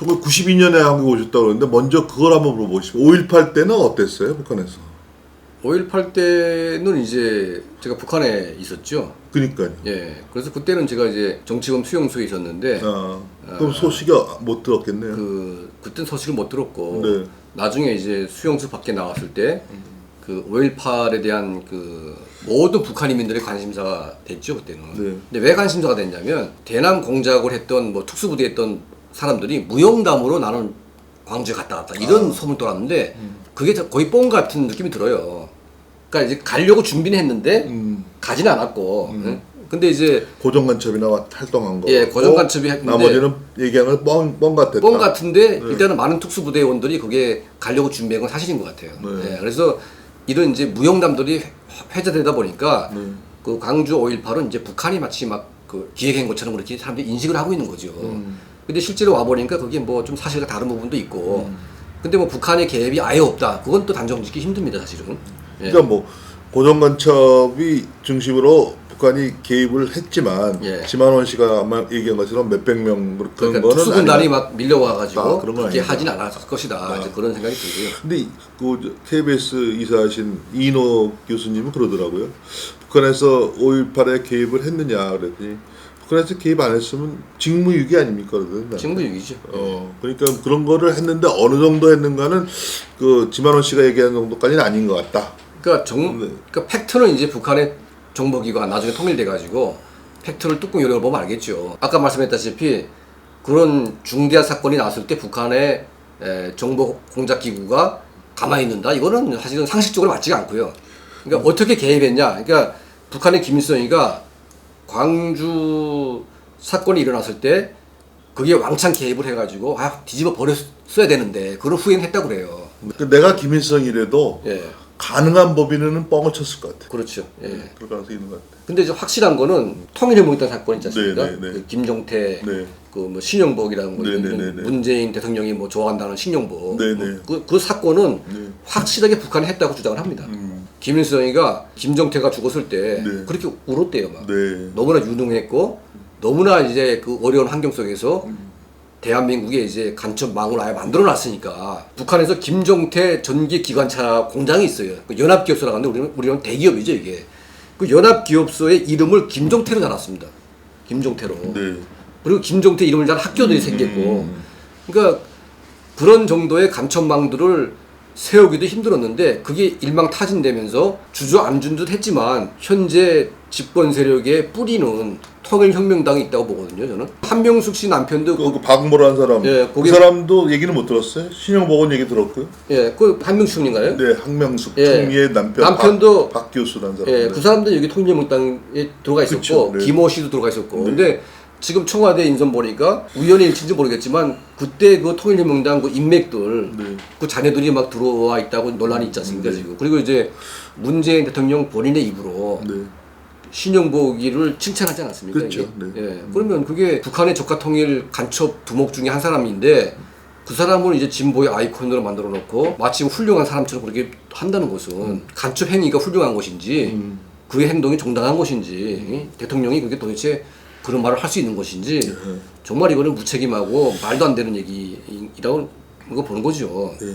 1992년에 한국 오셨다고 그러는데 먼저 그걸 한번 물어보시죠. 5.18 때는 어땠어요, 북한에서? 5.18 때는 이제 제가 북한에 있었죠. 그러니까요. 예. 그래서 그때는 제가 이제 정치범 수용소에 있었는데 그럼 소식이 못 들었겠네요. 그땐 소식을 못 들었고 네. 나중에 이제 수용소 밖에 나왔을 때 그 5.18에 대한 그 모든 북한인민들의 관심사가 됐죠 그때는. 네. 근데 왜 관심사가 됐냐면 대남 공작을 했던 뭐 특수부대 했던 사람들이 무용담으로 나는 광주에 갔다 왔다 이런 소문 돌았는데 그게 거의 뻥 같은 느낌이 들어요. 그러니까 이제 가려고 준비는 했는데 가지는 않았고. 응? 근데 이제 고정간첩이나 활동한 거. 예, 고정간첩이 했는데 나머지는 얘기하는 뻥 같았다. 뻥 같은데 일단은 많은 특수부대원들이 그게 가려고 준비한 건 사실인 것 같아요. 네. 예, 그래서 이런 이제 무용담들이 회자되다 보니까 그 광주 5.18은 이제 북한이 마치 막 그 기획한 것처럼 그렇게 사람들이 인식을 하고 있는 거죠. 근데 실제로 와 보니까 그게 뭐 좀 사실과 다른 부분도 있고. 근데 뭐 북한의 개입이 아예 없다. 그건 또 단정짓기 힘듭니다, 사실은. 예. 그러니까 뭐 고정간첩이 중심으로 북한이 개입을 했지만 예. 지만원 씨가 아마 얘기한 것처럼 몇백 명 그런 그러니까 거는 특수군단이 막 밀려와가지고 그런 건 그렇게 아니다. 하진 않았을 것이다. 이제 그런 생각이 들고요. 근데 그 KBS 이사하신 이인호 교수님은 그러더라고요. 북한에서 5.18에 개입을 했느냐 그랬더니 북한에서 개입 안 했으면 직무유기 아닙니까 그러더라고요. 직무유기죠. 그러니까 그런 거를 했는데 어느 정도 했는가는 그 지만원 씨가 얘기한 정도까지는 아닌 것 같다. 그러니까 그러니까 팩트는 이제 북한의 정보기관 나중에 통일돼가지고 팩트를 뚜껑 열어보면 알겠죠. 아까 말씀했다시피 그런 중대한 사건이 나왔을 때 북한의 정보 공작 기구가 가만히 있는다. 이거는 사실은 상식적으로 맞지가 않고요. 그러니까 어떻게 개입했냐? 그러니까 북한의 김일성이가 광주 사건이 일어났을 때 그게 왕창 개입을 해가지고 뒤집어 버렸어야 되는데 그걸 후행했다고 그래요. 그러니까 내가 김일성이라도 예, 가능한 법인은 뻥을 쳤을 것 같아. 그렇죠. 예. 그럴 가능성이 있는 것 같아. 근데 이제 확실한 거는 통일해보겠다는 사건 있지 않습니까? 네, 네, 네. 그 김종태, 네. 그 뭐 신영복이라는 거, 네, 네, 네, 네. 문재인 대통령이 뭐 좋아한다는 신영복. 네, 네. 그 사건은 네. 확실하게 북한이 했다고 주장을 합니다. 김일성이가 김정태가 죽었을 때 네. 그렇게 울었대요, 막. 네. 너무나 유능했고 너무나 이제 그 어려운 환경 속에서 대한민국에 이제 간첩망을 아예 만들어놨으니까 북한에서 김정태 전기 기관차 공장이 있어요. 그 연합기업소라고 하는데 우리는 대기업이죠 이게. 그 연합기업소의 이름을 김종태로 달았습니다. 김종태로. 네. 그리고 김종태 이름을 단 학교들이 생겼고. 그러니까 그런 정도의 간첩망들을 세우기도 힘들었는데 그게 일망타진되면서 주저앉은 듯 했지만 현재 집권 세력의 뿌리는 통일혁명당이 있다고 보거든요. 저는 한명숙 씨 남편도 그 박모라는 사람. 예, 그 사람도 얘기는 못 들었어요. 신영복은 얘기 들었고요. 예, 그 한명숙인가요? 네, 항명숙 예. 총리의 남편도 박 교수라는 사람. 예, 그 사람도 여기 통일혁명당에 들어가 있었고 그쵸, 네. 김호 씨도 들어가 있었고. 근데 지금 청와대 인선 보니까 우연의 일치인지 모르겠지만 그때 그 통일혁명당 그 인맥들 네. 그 자녀들이 막 들어와 있다고 논란이 있지 않습니까 지금. 그리고 이제 문재인 대통령 본인의 입으로 네. 신영복이를 칭찬하지 않았습니까? 그렇죠. 이게? 네. 예. 그러면 그게 북한의 적화 통일 간첩 두목 중에 한 사람인데 그 사람을 이제 진보의 아이콘으로 만들어 놓고 마치 훌륭한 사람처럼 그렇게 한다는 것은 간첩 행위가 훌륭한 것인지 그의 행동이 정당한 것인지 대통령이 그게 도대체 그런 말을 할 수 있는 것인지 정말 이거는 무책임하고 말도 안 되는 얘기라고 보는 거죠. 네.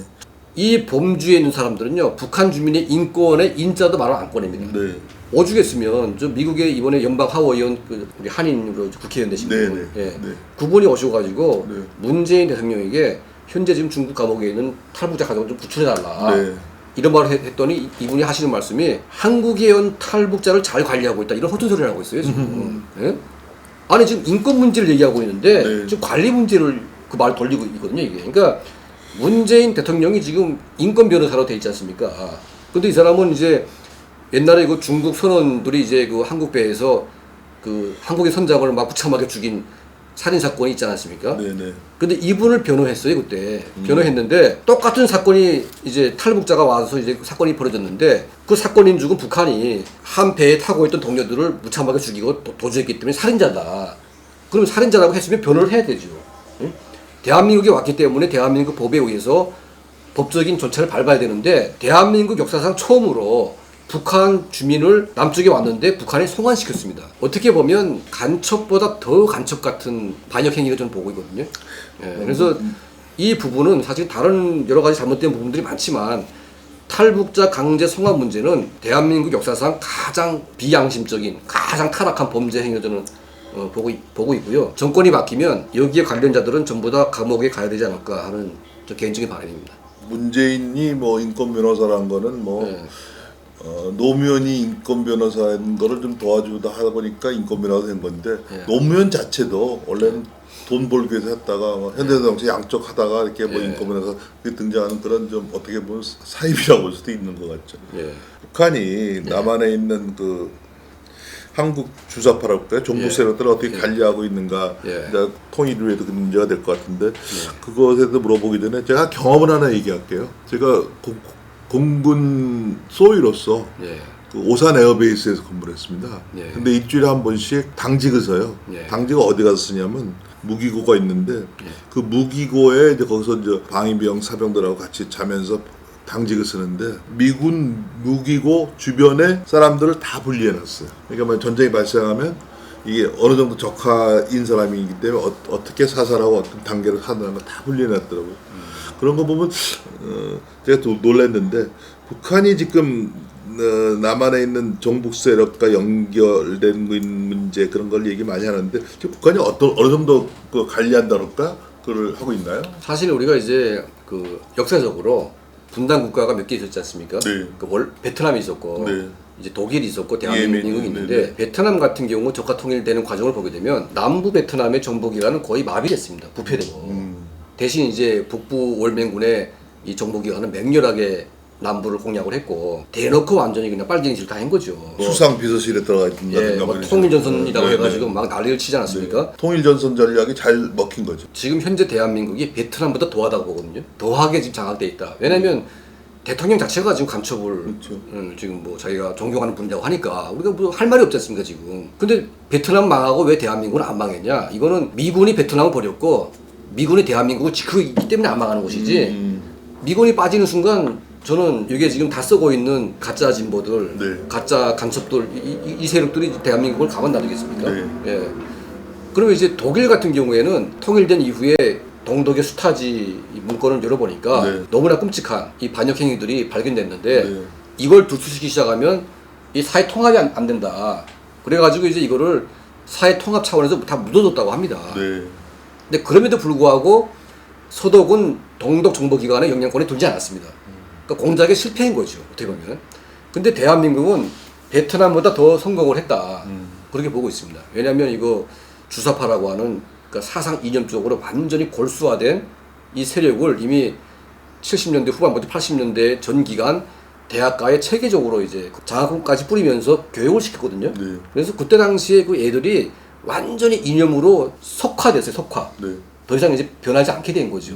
이 범주에 있는 사람들은요 북한 주민의 인권에 인자도 말을 안 꺼냅니다. 네. 오죽했으면 저 미국의 이번에 연방 하원의원 그 우리 한인으로 국회의원 되신 네, 분, 네, 예. 네. 그분이 오셔가지고 네. 문재인 대통령에게 현재 지금 중국 감옥에 있는 탈북자 가족을 좀 구출해달라. 네. 이런 말을 했더니 이분이 하시는 말씀이 한국에 온 탈북자를 잘 관리하고 있다. 이런 허튼 소리를 하고 있어요 지금. 예? 아니 지금 인권 문제를 얘기하고 있는데 네. 지금 관리 문제를 그 말 돌리고 있거든요 이게. 그러니까 문재인 대통령이 지금 인권 변호사로 돼 있지 않습니까? 근데 이 사람은 이제 옛날에 그 중국 선원들이 이제 그 한국 배에서 그 한국의 선장을 막 무참하게 죽인 살인 사건이 있지 않았습니까? 네네. 근데 이분을 변호했어요 그때. 변호했는데 똑같은 사건이 이제 탈북자가 와서 이제 사건이 벌어졌는데 그 사건인 죽은 북한이 한 배에 타고 있던 동료들을 무참하게 죽이고 도주했기 때문에 살인자다. 그러면 살인자라고 했으면 변호를 해야 되죠. 응? 대한민국에 왔기 때문에 대한민국 법에 의해서 법적인 절차를 밟아야 되는데 대한민국 역사상 처음으로 북한 주민을 남쪽에 왔는데 북한에 송환시켰습니다. 어떻게 보면 간첩보다 더 간첩 같은 반역 행위를 저는 보고 있거든요. 예, 그래서 이 부분은 사실 다른 여러 가지 잘못된 부분들이 많지만 탈북자 강제 송환 문제는 대한민국 역사상 가장 비양심적인 가장 타락한 범죄 행위를 저는 보고 있고요. 정권이 바뀌면 여기에 관련자들은 전부 다 감옥에 가야 되지 않을까 하는 저 개인적인 바람입니다. 문재인이 뭐 인권 변호사라는 거는 뭐 네. 노무현이 인권 변호사인 거를 좀 도와주다 하다 보니까 인권 변호사 된 건데 노무현 자체도 원래는 돈 벌기 위해서 했다가 뭐 현대자동차 양쪽 하다가 이렇게 뭐 인권 변호사 등장하는 그런 좀 어떻게 보면 사입이라고 볼 수도 있는 것 같죠. 북한이 남한에 있는 그 한국 주사파라고 할까요? 종북 세력들을 어떻게 관리하고 있는가 이제 통일을 위해도 그 문제가 될 것 같은데 그것에 대해서 물어보기 전에 제가 경험을 하나 얘기할게요. 제가 공군 소위로서 그 오산 에어베이스에서 근무를 했습니다. 근데 일주일에 한 번씩 당직을 서요. 당직을 어디 가서 쓰냐면 무기고가 있는데 그 무기고에 이제 거기서 이제 방위병 사병들하고 같이 자면서 당직을 쓰는데 미군 무기고 주변에 사람들을 다 분리해놨어요. 그러니까 뭐 전쟁이 발생하면 이게 어느 정도 적화인 사람이기 때문에 어떻게 사살하고 어떤 단계를 하는 거 다 분리해놨더라고요. 그런 거 보면 제가 또 놀랐는데 북한이 지금 남한에 있는 종북 세력과 연결된 문제 그런 걸 얘기 많이 하는데 지금 북한이 어느 정도 그 관리한다랄까 그걸 하고 있나요? 사실 우리가 이제 그 역사적으로 분단 국가가 몇 개 있었지 않습니까? 그 베트남이 있었고 이제 독일이 있었고 대한민국이 있는데 베트남 같은 경우 적화 통일되는 과정을 보게 되면 남부 베트남의 정보기관은 거의 마비됐습니다. 부패되고 대신 이제 북부 월맹군의 이 정보기관은 맹렬하게 남부를 공략을 했고 대놓고 완전히 그냥 빨갱이질 다 한 거죠. 수상 비서실에 들어가 있다든가 뭐 통일전선이라고 해가지고 막 난리를 치지 않았습니까? 통일전선 전략이 잘 먹힌 거죠. 지금 현재 대한민국이 베트남보다 더하다고 보거든요. 더하게 지금 장악돼 있다. 왜냐하면 대통령 자체가 지금 간첩을 지금 뭐 자기가 존경하는 분이라고 하니까 우리가 뭐 할 말이 없지 않습니까 지금. 근데 베트남 망하고 왜 대한민국은 안 망했냐? 이거는 미군이 베트남을 버렸고 미군이 대한민국을 지키기 때문에 안 망하는 것이지. 미군이 빠지는 순간 저는 이게 지금 다 쓰고 있는 가짜 진보들, 가짜 간첩들, 이 세력들이 대한민국을 가만 놔두겠습니까? 그러면 이제 독일 같은 경우에는 통일된 이후에 동독의 수타지 문건을 열어보니까 너무나 끔찍한 이 반역 행위들이 발견됐는데 이걸 dur수시키기 시작하면 이 사회 통합이 안 된다. 그래가지고 이제 이거를 사회 통합 차원에서 다 묻어뒀다고 합니다. 근데 그럼에도 불구하고 서독은 동독 정보기관의 영향권에 두지 않았습니다. 그러니까 공작에 실패한 거죠. 어떻게 보면. 근데 대한민국은 베트남보다 더 성공을 했다. 그렇게 보고 있습니다. 왜냐하면 이거 주사파라고 하는 그러니까 사상 이념적으로 완전히 골수화된 이 세력을 이미 70년대 후반부터 80년대 전 기간 대학가에 체계적으로 이제 장학금까지 뿌리면서 교육을 시켰거든요. 그래서 그때 당시에 그 애들이 완전히 이념으로 석화됐어요. 석화. 더 이상 이제 변하지 않게 된 거죠.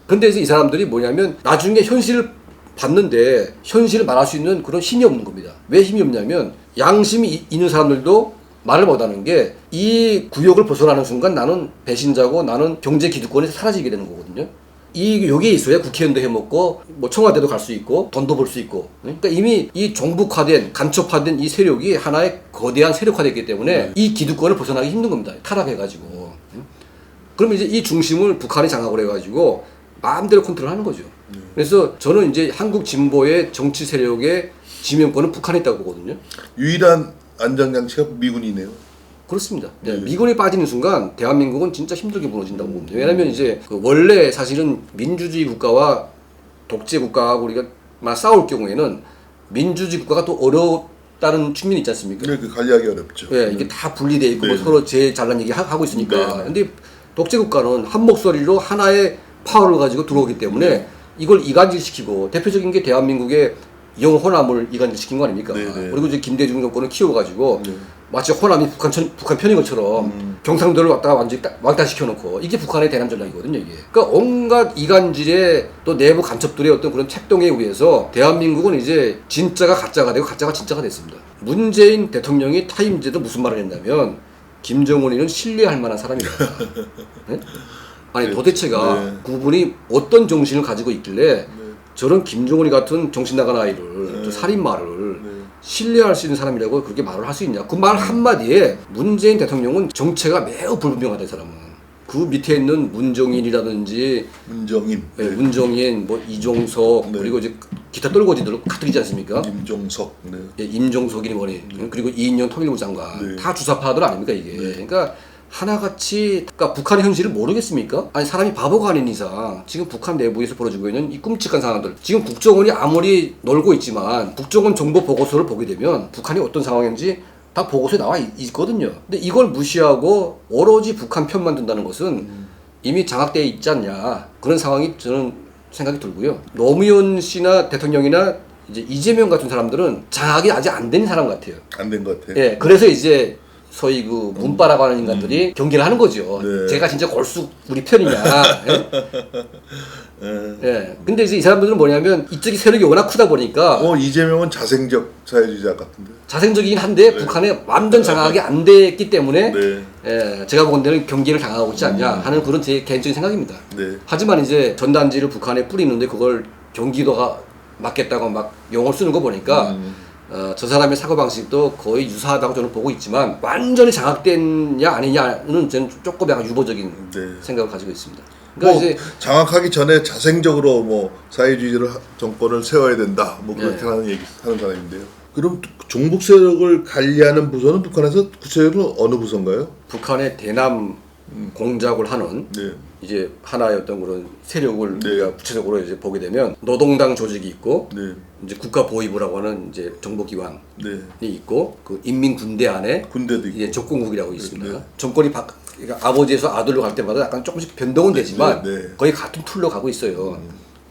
근데 이제 이 사람들이 뭐냐면 나중에 현실을 봤는데 현실을 말할 수 있는 그런 힘이 없는 겁니다. 왜 힘이 없냐면 양심이 있는 사람들도 말을 못하는 게 이 구역을 벗어나는 순간 나는 배신자고 나는 경제 기득권이 사라지게 되는 거거든요. 여기에 있어야 국회의원도 해먹고 뭐 청와대도 갈 수 있고 돈도 벌 수 있고. 그러니까 이미 이 종북화된 간첩화된 이 세력이 하나의 거대한 세력화됐기 때문에 이 기득권을 벗어나기 힘든 겁니다. 타락해가지고. 그러면 이제 이 중심을 북한이 장악을 해가지고 마음대로 컨트롤하는 거죠. 그래서 저는 이제 한국 진보의 정치 세력의 지명권은 북한에 있다고 보거든요. 유일한 안전장치가 미군이네요. 그렇습니다. 미군이 빠지는 순간 대한민국은 진짜 힘들게 무너진다고 봅니다. 왜냐하면 이제 그 원래 사실은 민주주의 국가와 독재 국가하고 우리가 싸울 경우에는 민주주의 국가가 또 어렵다는 측면이 있지 않습니까? 그 관리하기 어렵죠. 이게 다 분리돼 있고 뭐 서로 제일 잘난 얘기 하고 있으니까. 근데 독재 국가는 한 목소리로 하나의 파워를 가지고 들어오기 때문에 이걸 이간질시키고 대표적인 게 대한민국의 영호남을 이간질시킨 거 아닙니까? 그리고 이제 김대중 정권을 키워가지고 마치 호남이 북한 편인 것처럼 경상도를 왔다가 완전히 왕따시켜놓고 이게 북한의 대남 전략이거든요. 이게. 그러니까 온갖 이간질의 또 내부 간첩들의 어떤 그런 책동에 의해서 대한민국은 이제 진짜가 가짜가 되고 가짜가 진짜가 됐습니다. 문재인 대통령이 타임제도 무슨 말을 했냐면 김정은이는 신뢰할 만한 사람이다. 네? 아니 도대체가 그분이 어떤 정신을 가지고 있길래 저런 김정은이 같은 정신 나간 아이를 또 살인마를 신뢰할 수 있는 사람이라고 그렇게 말을 할 수 있냐? 그 말 한마디에 문재인 대통령은 정체가 매우 불분명하다, 이 사람은. 그 밑에 있는 문정인이라든지 문정인, 뭐 이종석 네. 그리고 이제 기타 떨거지들 가뜩이지 않습니까? 임종석, 네. 예, 임종석이 뭐니 그리고 이인영 통일부 장관 네. 다 주사파들 아닙니까 이게? 그러니까 하나같이 그러니까 북한의 현실을 모르겠습니까? 아니 사람이 바보가 아닌 이상 지금 북한 내부에서 벌어지고 있는 이 끔찍한 상황들 지금 국정원이 아무리 놀고 있지만 국정원 정보 보고서를 보게 되면 북한이 어떤 상황인지 다 보고서에 나와 있거든요. 근데 이걸 무시하고 오로지 북한 편만 든다는 것은 이미 장악되어 있지 않냐 그런 상황이 저는 생각이 들고요. 노무현 씨나 대통령이나 이제 이재명 같은 사람들은 장악이 아직 안 된 사람 같아요. 안 된 것 같아요. 예, 그래서 이제 소위 그 문바라고 하는 인간들이 경기를 하는 거죠. 네. 제가 진짜 골수 우리 편이냐. 예? 예. 근데 이제 이 사람들은 뭐냐면 이쪽이 세력이 워낙 크다 보니까 이재명은 자생적 사회주의자 같은데. 자생적이긴 한데 북한에 완전 장악이 안 됐기 때문에 네. 예, 제가 보건 데는 경기를 당하고 있지 않냐 하는 그런 제 개인적인 생각입니다. 네. 하지만 이제 전단지를 북한에 뿌리는데 그걸 경기도가 맡겠다고 막 용어를 쓰는 거 보니까 저 사람의 사고방식도 거의 유사하다고 저는 보고 있지만 완전히 장악됐냐 아니냐는 저는 조금 약간 유보적인 네. 생각을 가지고 있습니다. 그러니까 이제 장악하기 전에 자생적으로 뭐 사회주의를 정권을 세워야 된다 뭐 그렇게 하는 사람인데요. 그럼 종북 세력을 관리하는 부서는 북한에서 구체적으로 어느 부서인가요? 북한의 대남 공작을 하는 네. 이제 하나의 어떤 그런 세력을 네. 우리가 구체적으로 이제 보게 되면 노동당 조직이 있고 네. 이제 국가보위부라고 하는 이제 정보기관이 네. 있고 그 인민군대 안에 군대도 있고. 이제 적공국이라고 있습니다. 네. 정권이 그러니까 아버지에서 아들로 갈 때마다 약간 조금씩 변동은 되지만 네. 거의 같은 틀로 가고 있어요.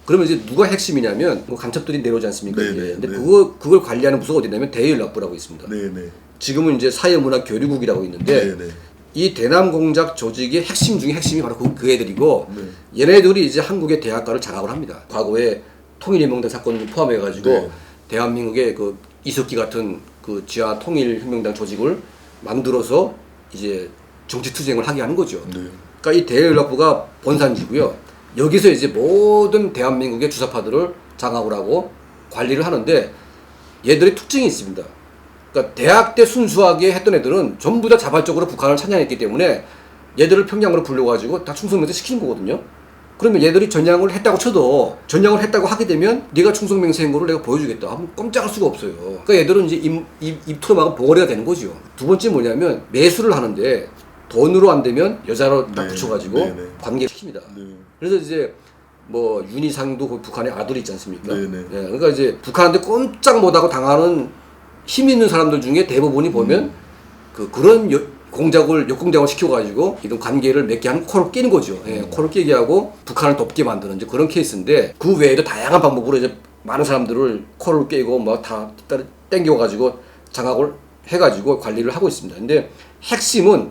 그러면 이제 누가 핵심이냐면 뭐 간첩들이 내려오지 않습니까? 네, 이게. 네, 근데 네. 그걸 관리하는 부서가 어디냐면 대연락부라고 있습니다. 네. 네. 지금은 이제 사회문화교류국이라고 있는데 네. 네. 이 대남 공작 조직의 핵심 중에 핵심이 바로 그 애들이고 네. 얘네들이 이제 한국의 대학가를 장악을 합니다. 과거에 통일혁명당 사건을 포함해가지고 네. 대한민국의 그 이석기 같은 그 지하 통일혁명당 조직을 만들어서 이제 정치투쟁을 하게 하는 거죠. 네. 그러니까 이 대연락부가 본산지고요. 여기서 이제 모든 대한민국의 주사파들을 장악을 하고 관리를 하는데 얘들의 특징이 있습니다. 그러니까 대학 때 순수하게 했던 애들은 전부 다 자발적으로 북한을 찬양했기 때문에 얘들을 평양으로 불러가지고 다 충성맹세 시키는 거거든요. 그러면 얘들이 전향을 했다고 쳐도 전향을 했다고 하게 되면 네가 충성맹세한 거를 내가 보여주겠다 하면 꼼짝할 수가 없어요. 그러니까 얘들은 이제 입틀어막은 봉어리가 되는 거죠. 두 번째 뭐냐면 매수를 하는데 돈으로 안 되면 여자로 딱 네. 붙여가지고 네. 네. 관계시킵니다. 네. 그래서 이제 뭐 윤희상도 그 북한의 아들이 있지 않습니까? 네네. 예, 그러니까 이제 북한한테 꼼짝 못하고 당하는 힘 있는 사람들 중에 대부분이 보면 그런 역공작을 시켜가지고 이런 관계를 맺게 하는 코를 끼는 거죠. 예, 코를 끼게 하고 북한을 돕게 만드는 이제 그런 케이스인데 그 외에도 다양한 방법으로 이제 많은 사람들을 코를 깨고 뭐 다 땡겨가지고 장악을 해가지고 관리를 하고 있습니다. 근데 핵심은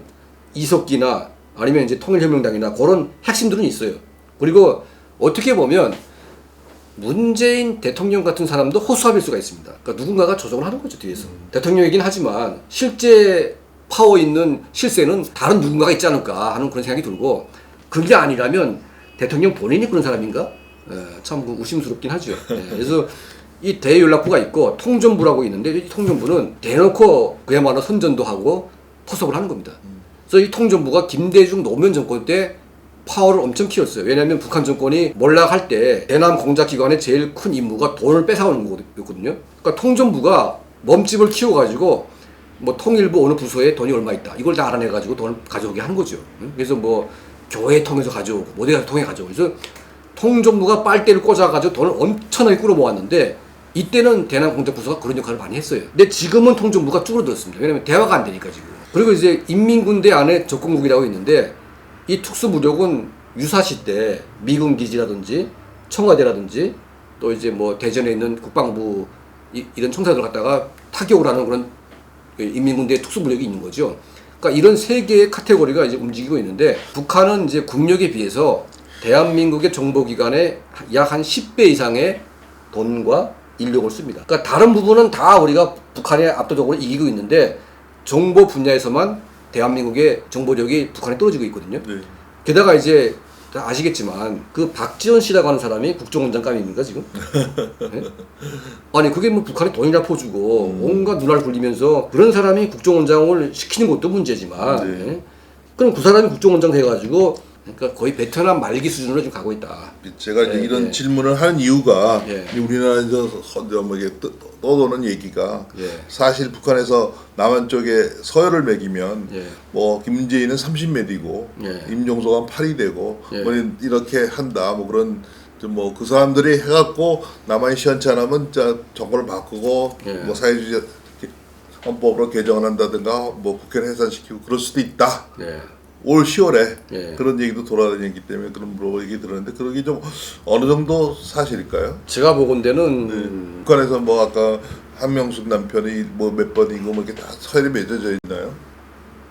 이석기나 아니면 이제 통일혁명당이나 그런 핵심들은 있어요. 그리고 어떻게 보면 문재인 대통령 같은 사람도 호수아비일 수가 있습니다. 그러니까 누군가가 조정을 하는 거죠, 뒤에서. 대통령이긴 하지만 실제 파워 있는 실세는 다른 누군가가 있지 않을까 하는 그런 생각이 들고 그게 아니라면 대통령 본인이 그런 사람인가? 참 의심스럽긴 하죠. 그래서 이 대연락부가 있고 통전부라고 있는데 이 통전부는 대놓고 그야말로 선전도 하고 포섭을 하는 겁니다. 그래서 이 통전부가 김대중 노무현 정권 때 파워를 엄청 키웠어요. 왜냐하면 북한 정권이 몰락할 때 대남 공작 기관의 제일 큰 임무가 돈을 뺏어오는 거거든요. 그러니까 통전부가 몸집을 키워가지고 뭐 통일부 어느 부서에 돈이 얼마 있다 이걸 다 알아내가지고 돈을 가져오게 하는 거죠. 그래서 뭐 교회 통해서 가져오고 모델 통해 가져오고 그래서 통전부가 빨대를 꽂아가지고 돈을 엄청나게 끌어모았는데 이때는 대남 공작 부서가 그런 역할을 많이 했어요. 근데 지금은 통전부가 줄어들었습니다. 왜냐하면 대화가 안 되니까 지금. 그리고 이제 인민군대 안에 적공국이라고 있는데 이 특수무력은 유사시 때 미군 기지라든지 청와대라든지 또 이제 뭐 대전에 있는 국방부 이런 청사들 갖다가 타격을 하는 그런 인민군대 특수무력이 있는 거죠. 그러니까 이런 세 개의 카테고리가 이제 움직이고 있는데 북한은 이제 국력에 비해서 대한민국의 정보기관의 약 한 10배 이상의 돈과 인력을 씁니다. 그러니까 다른 부분은 다 우리가 북한에 압도적으로 이기고 있는데 정보 분야에서만 대한민국의 정보력이 북한에 떨어지고 있거든요. 네. 게다가 이제 다 아시겠지만 그 박지원 씨라고 하는 사람이 국정원장감입니까 지금? 네? 아니 그게 뭐 북한에 돈이나 퍼주고 온갖 누나를 굴리면서 그런 사람이 국정원장을 시키는 것도 문제지만 네. 네? 그럼 그 사람이 국정원장 돼가지고 그러니까 거의 베트남 말기 수준으로 지금 가고 있다. 제가 이제 예, 이런 예. 질문을 하는 이유가 예. 우리나라에서 뭐 이게 떠도는 얘기가 예. 사실 북한에서 남한 쪽에 서열을 매기면 예. 뭐 김재인은 30med이고 예. 임종석은 8이 되고 예. 뭐 이렇게 한다 뭐 그런 뭐 그 사람들이 해갖고 남한이 시원찮으면 정권을 바꾸고 예. 뭐 사회주의 헌법으로 개정을 한다든가 뭐 국회를 해산시키고 그럴 수도 있다. 예. 올 10월에 예. 그런 얘기도 돌아다녔기 때문에 그런 얘기 들었는데 그런 게 좀 어느 정도 사실일까요? 제가 보건대는 북한에서 뭐 아까 한명숙 남편이 뭐 몇 번이고 뭐 이렇게 다 서열이 맺어져 있나요?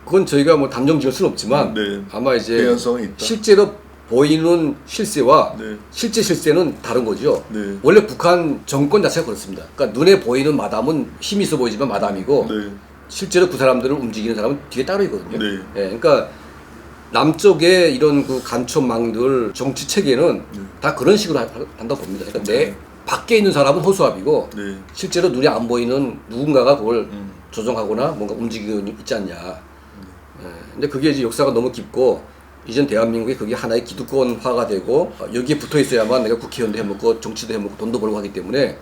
그건 저희가 뭐 단정 지을 수는 없지만 네. 아마 이제 개연성이 있다. 실제로 보이는 실세와 네. 실제 실세는 다른 거죠. 네. 원래 북한 정권 자체가 그렇습니다. 그러니까 눈에 보이는 마담은 힘이 있어 보이지만 마담이고 네. 실제로 그 사람들을 움직이는 사람은 뒤에 따로 있거든요. 네. 예, 그러니까 남쪽의 이런 그 간첩망들 정치 체계는 다 그런 식으로 한다고 봅니다. 그러니까 내 밖에 있는 사람은 허수아비고 네. 실제로 눈에 안 보이는 누군가가 그걸 조정하거나 뭔가 움직이고 있지 않냐. 예, 근데 그게 이제 역사가 너무 깊고 이젠 대한민국이 그게 하나의 기득권화가 되고 여기에 붙어 있어야만 내가 국회의원도 해먹고 정치도 해먹고 돈도 벌고 하기 때문에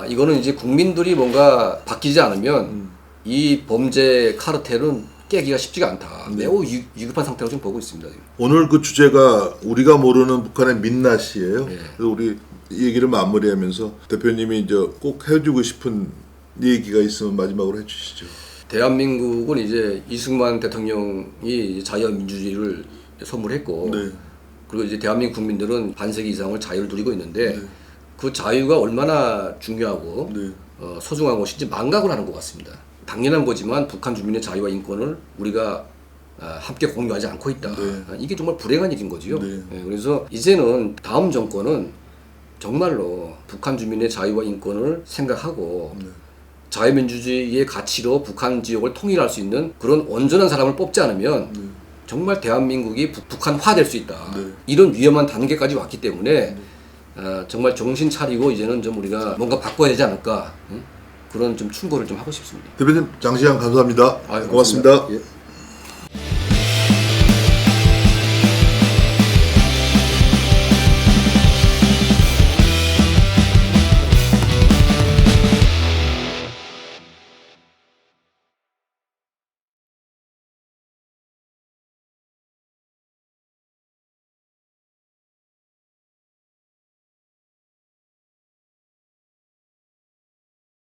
이거는 이제 국민들이 뭔가 바뀌지 않으면 이 범죄 카르텔은 깨기가 쉽지가 않다. 매우 위급한 상태로 지금 보고 있습니다. 지금. 오늘 그 주제가 우리가 모르는 북한의 민낯이에요. 네. 그래서 우리 이 얘기를 마무리하면서 대표님이 이제 꼭 해주고 싶은 얘기가 있으면 마지막으로 해주시죠. 대한민국은 이제 이승만 대통령이 자유민주주의를 선물했고 네. 그리고 이제 대한민국 국민들은 반세기 이상을 자유를 누리고 있는데 그 자유가 얼마나 중요하고 네. 소중한 것인지 망각을 하는 것 같습니다. 당연한 거지만 북한 주민의 자유와 인권을 우리가 함께 공유하지 않고 있다. 네. 이게 정말 불행한 일인 거지요. 네. 그래서 이제는 다음 정권은 정말로 북한 주민의 자유와 인권을 생각하고 자유민주주의의 가치로 북한 지역을 통일할 수 있는 그런 온전한 사람을 뽑지 않으면 정말 대한민국이 북한화될 수 있다. 네. 이런 위험한 단계까지 왔기 때문에 정말 정신 차리고 이제는 좀 우리가 뭔가 바꿔야 되지 않을까. 그런 좀 충고를 좀 하고 싶습니다. 대표님 장시간 감사합니다. 아유, 고맙습니다. 예.